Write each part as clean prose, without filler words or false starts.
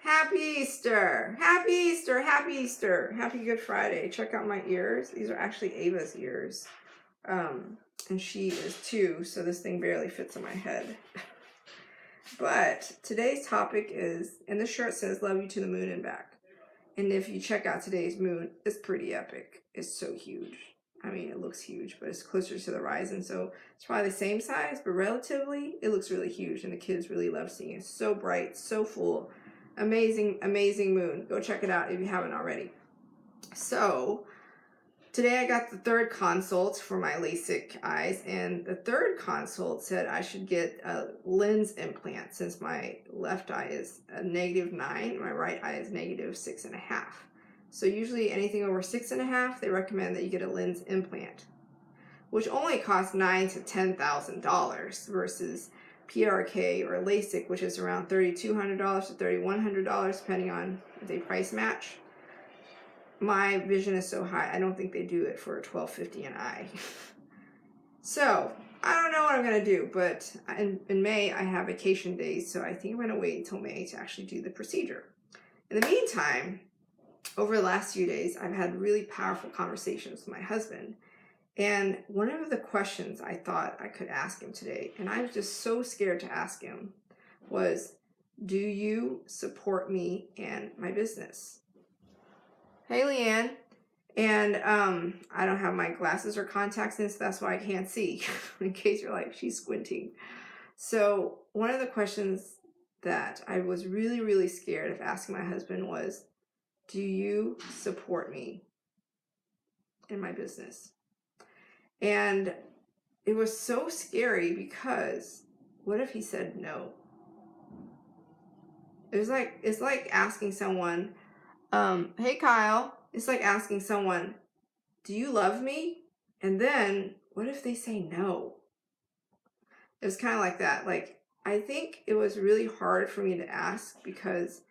Happy Easter! Happy Easter! Happy Easter! Happy Good Friday. Check out my ears. These are actually Ava's ears. And she is 2, so this thing barely fits on my head. But today's topic is, and the shirt says, love you to the moon and back. And if you check out today's moon, it's pretty epic. It's so huge. I mean, it looks huge, but it's closer to the horizon, so it's probably the same size, but relatively, it looks really huge, and the kids really love seeing it. It's so bright, so full. Amazing, amazing moon. Go check it out if you haven't already. So, today I got the 3rd consult for my LASIK eyes, and the 3rd consult said I should get a lens implant since my left eye is a -9, my right eye is -6.5. So usually anything over 6.5, they recommend that you get a lens implant, which only costs $9,000 to $10,000 versus PRK or LASIK, which is around $3,200 to $3,100, depending on if they price match. My vision is so high, I don't think they do it for $1,250 an eye. So, I don't know what I'm going to do, but in May, I have vacation days, so I think I'm going to wait until May to actually do the procedure. In the meantime, over the last few days, I've had really powerful conversations with my husband. And one of the questions I thought I could ask him today, and I was just so scared to ask him, was, do you support me and my business? Hey, Leanne. And I don't have my glasses or contacts in, so that's why I can't see, in case you're like, she's squinting. So one of the questions that I was really, really scared of asking my husband was, do you support me in my business? And it was so scary because what if he said no? It's like asking someone, hey Kyle, it's like asking someone, do you love me? And then what if they say no? It was kind of like that. Like, I think it was really hard for me to ask because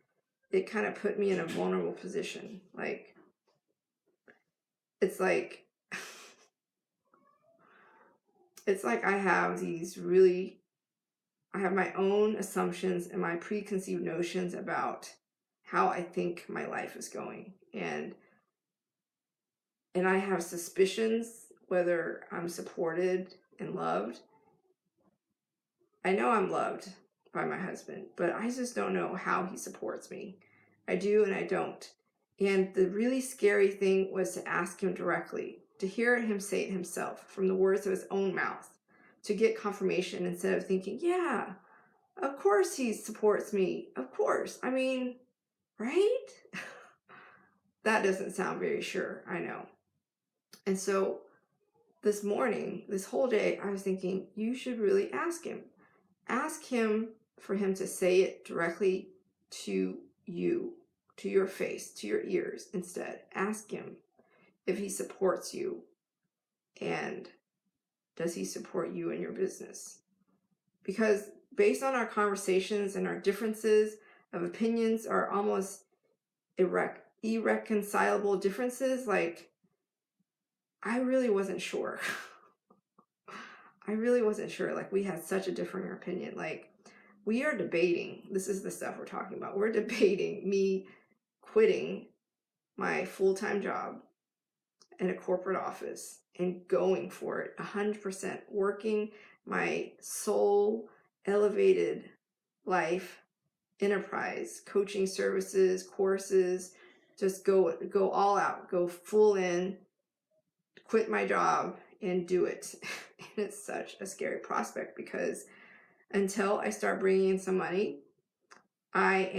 it kind of put me in a vulnerable position. Like, it's like I have my own assumptions and my preconceived notions about how I think my life is going. And I have suspicions whether I'm supported and loved. I know I'm loved by my husband, but I just don't know how he supports me. I do and I don't. And the really scary thing was to ask him directly, to hear him say it himself from the words of his own mouth, to get confirmation instead of thinking, yeah, of course he supports me. Of course. I mean, right? That doesn't sound very sure, I know. And so this morning, this whole day, I was thinking, you should really ask him. Ask him for him to say it directly to you, to your face, to your ears instead. Ask him if he supports you, and does he support you in your business? Because based on our conversations and our differences of opinions are almost irreconcilable differences, like, I really wasn't sure. I really wasn't sure. Like, we had such a different opinion. Like, we are debating, this is the stuff we're talking about. We're debating me quitting my full-time job in a corporate office and going for it 100%, working my soul elevated life, enterprise, coaching services, courses, just go all out, go full in, quit my job and do it. And it's such a scary prospect because until I start bringing in some money, I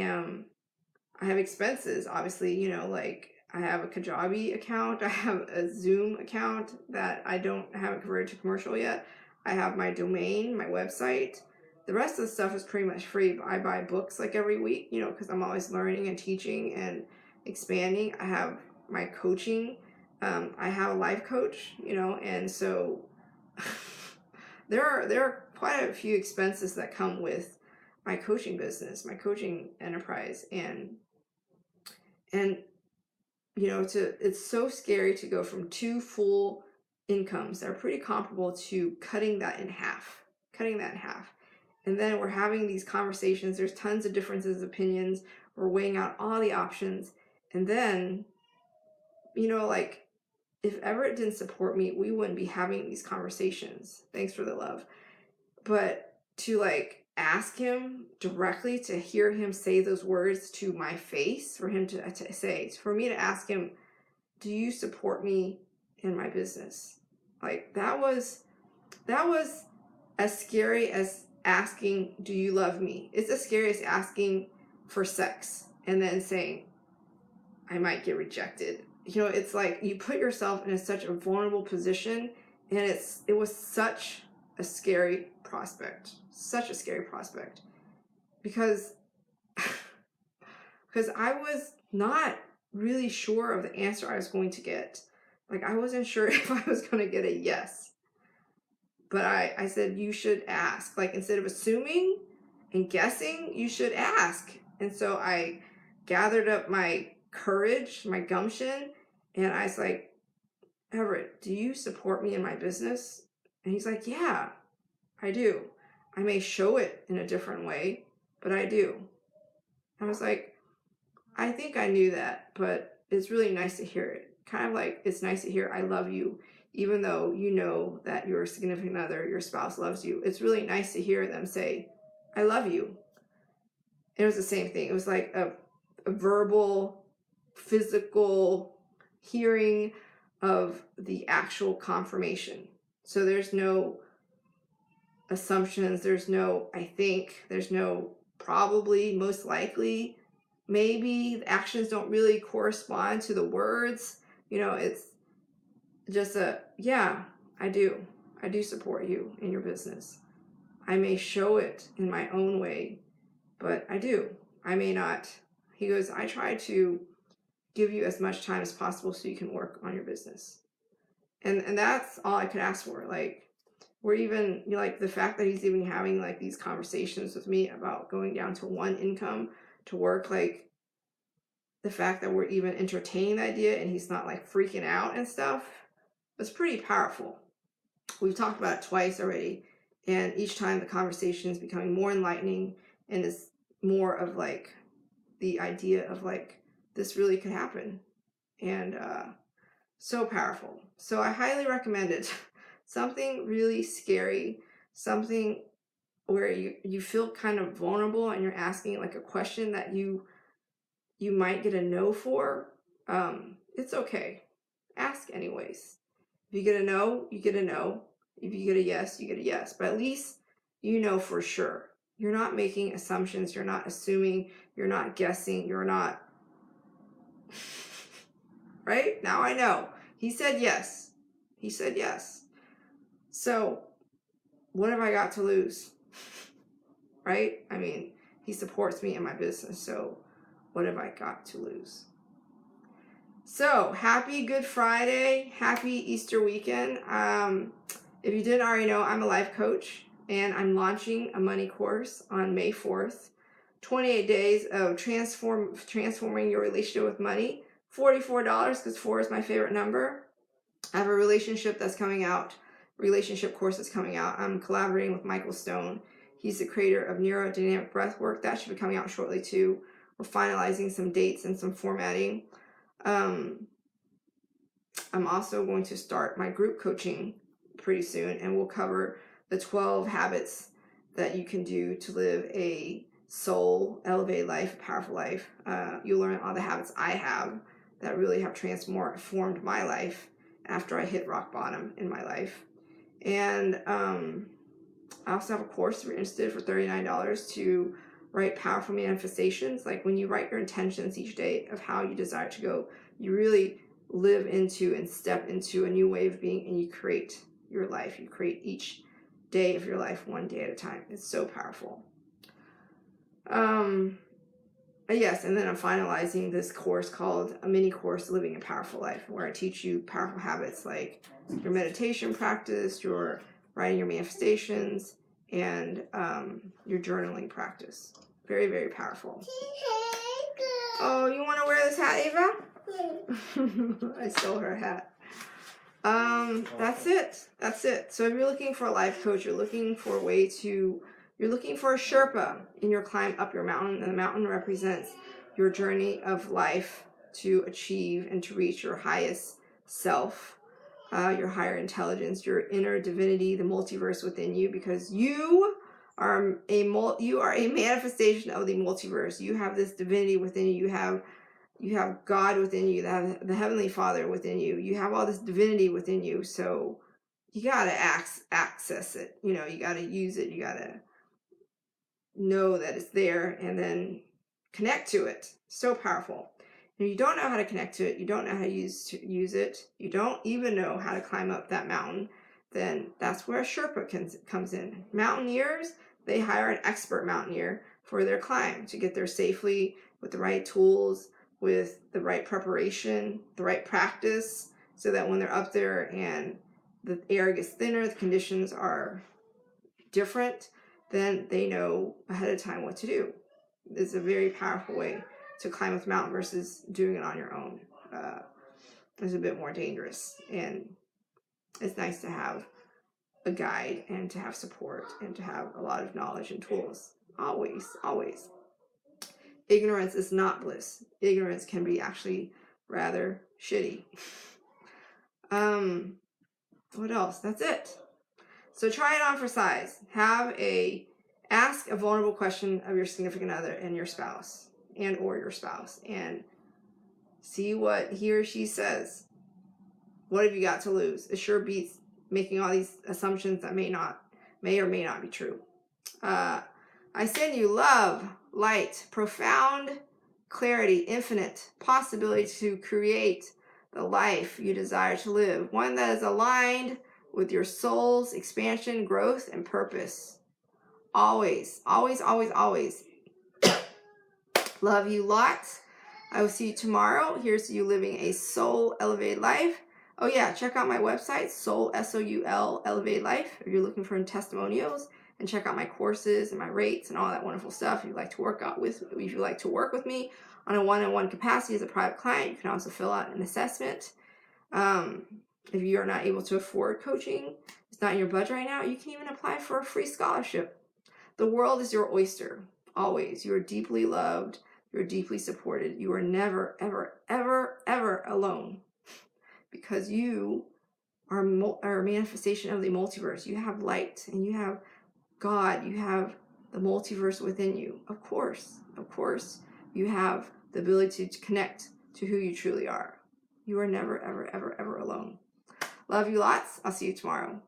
have expenses, obviously, like I have a Kajabi account, I have a Zoom account that I haven't converted to commercial yet. I have my domain, my website. The rest of the stuff is pretty much free. I buy books like every week, because I'm always learning and teaching and expanding. I have my coaching. I have a life coach, and so there are quite a few expenses that come with my coaching business, my coaching enterprise, and it's so scary to go from 2 full incomes that are pretty comparable to cutting that in half. And then we're having these conversations. There's tons of differences of opinions. we're weighing out all the options. And then, you know, like, if Everett didn't support me, we wouldn't be having these conversations. Thanks for the love. But to like ask him directly, to hear him say those words to my face, for him to say, for me to ask him, do you support me in my business? Like, that was as scary as asking, do you love me? It's as scary as asking for sex and then saying, I might get rejected. You know, it's like you put yourself in such a vulnerable position, and it was such a scary prospect. Such a scary prospect. Because I was not really sure of the answer I was going to get. Like, I wasn't sure if I was going to get a yes. But I said, you should ask. Like, instead of assuming and guessing, you should ask. And so I gathered up my courage, my gumption, and I was like, Everett, do you support me in my business? And he's like, yeah, I do. I may show it in a different way, but I do. I was like, I think I knew that, but it's really nice to hear it. Kind of like, it's nice to hear I love you, even though you know that your significant other, your spouse loves you. It's really nice to hear them say, I love you. It was the same thing. It was like a verbal, physical hearing of the actual confirmation. So there's no assumptions, there's no I think, there's no probably, most likely, maybe. The actions don't really correspond to the words. You know, it's just yeah, I do support you in your business. I may show it in my own way, but I do. I may not. He goes, I try to give you as much time as possible so you can work on your business. And that's all I could ask for. Like, we're even, you know, like the fact that he's even having like these conversations with me about going down to one income to work, like the fact that we're even entertaining the idea and he's not like freaking out and stuff, was pretty powerful. We've talked about it twice already, and each time the conversation is becoming more enlightening, and it's more of like the idea of like, this really could happen. And so powerful. So I highly recommend it. Something really scary, something where you feel kind of vulnerable and you're asking like a question that you might get a no for. It's okay. Ask anyways. If you get a no, you get a no. If you get a yes, you get a yes. But at least you know for sure. You're not making assumptions. You're not assuming. You're not guessing. You're not... Right? Now I know. He said yes. He said yes. So what have I got to lose? Right? I mean, he supports me in my business. So what have I got to lose? So happy Good Friday. Happy Easter weekend. If you didn't already know, I'm a life coach, and I'm launching a money course on May 4th. 28 days of transforming your relationship with money. $44, because 4 is my favorite number. I have a relationship course that's coming out. I'm collaborating with Michael Stone. He's the creator of neurodynamic breathwork. That should be coming out shortly too. We're finalizing some dates and some formatting. I'm also going to start my group coaching pretty soon, and we'll cover the 12 habits that you can do to live a soul elevated life, a powerful life. You'll learn all the habits I have that really have transformed my life after I hit rock bottom in my life. And I also have a course if you're interested for $39 to write powerful manifestations. Like, when you write your intentions each day of how you desire to go, you really live into and step into a new way of being, and you create your life. You create each day of your life one day at a time. It's so powerful. Yes, and then I'm finalizing this course called a mini course, Living a Powerful Life, where I teach you powerful habits like your meditation practice, your writing your manifestations, and your journaling practice. Very, very powerful. Oh, you want to wear this hat, Ava? I stole her hat. That's it. So if you're looking for a life coach, you're looking for a Sherpa in your climb up your mountain, and the mountain represents your journey of life to achieve and to reach your highest self, your higher intelligence, your inner divinity, the multiverse within you, because you are a manifestation of the multiverse. You have this divinity within you. You have God within you, the Heavenly Father within you. You have all this divinity within you. So you got to access it. You know, you got to use it. You got to know that it's there and then connect to it. So powerful. If you don't know how to connect to it, you don't know how to use it, you don't even know how to climb up that mountain, then that's where a Sherpa comes in. Mountaineers, they hire an expert mountaineer for their climb to get there safely with the right tools, with the right preparation, the right practice, so that when they're up there and the air gets thinner, the conditions are different, then they know ahead of time what to do. It's a very powerful way to climb up the mountain versus doing it on your own. It's a bit more dangerous, and it's nice to have a guide and to have support and to have a lot of knowledge and tools. Always, always. Ignorance is not bliss. Ignorance can be actually rather shitty. What else? That's it. So try it on for size. Ask a vulnerable question of your significant other and your spouse, and see what he or she says. What have you got to lose? It sure beats making all these assumptions that may or may not be true. I send you love, light, profound clarity, infinite possibility to create the life you desire to live, one that is aligned with your soul's expansion, growth, and purpose. Always, always, always, always. Love you lots. I will see you tomorrow. Here's to you living a soul elevated life. Oh yeah, check out my website, Soul, S-O-U-L, Elevated Life, if you're looking for testimonials, and check out my courses and my rates and all that wonderful stuff. If you'd like to work with me on a one-on-one capacity as a private client, you can also fill out an assessment. If you are not able to afford coaching, it's not in your budget right now, you can even apply for a free scholarship. The world is your oyster, always. You are deeply loved. You're deeply supported. You are never, ever, ever, ever alone, because you are a manifestation of the multiverse. You have light, and you have God. You have the multiverse within you. Of course, you have the ability to connect to who you truly are. You are never, ever, ever, ever alone. Love you lots. I'll see you tomorrow.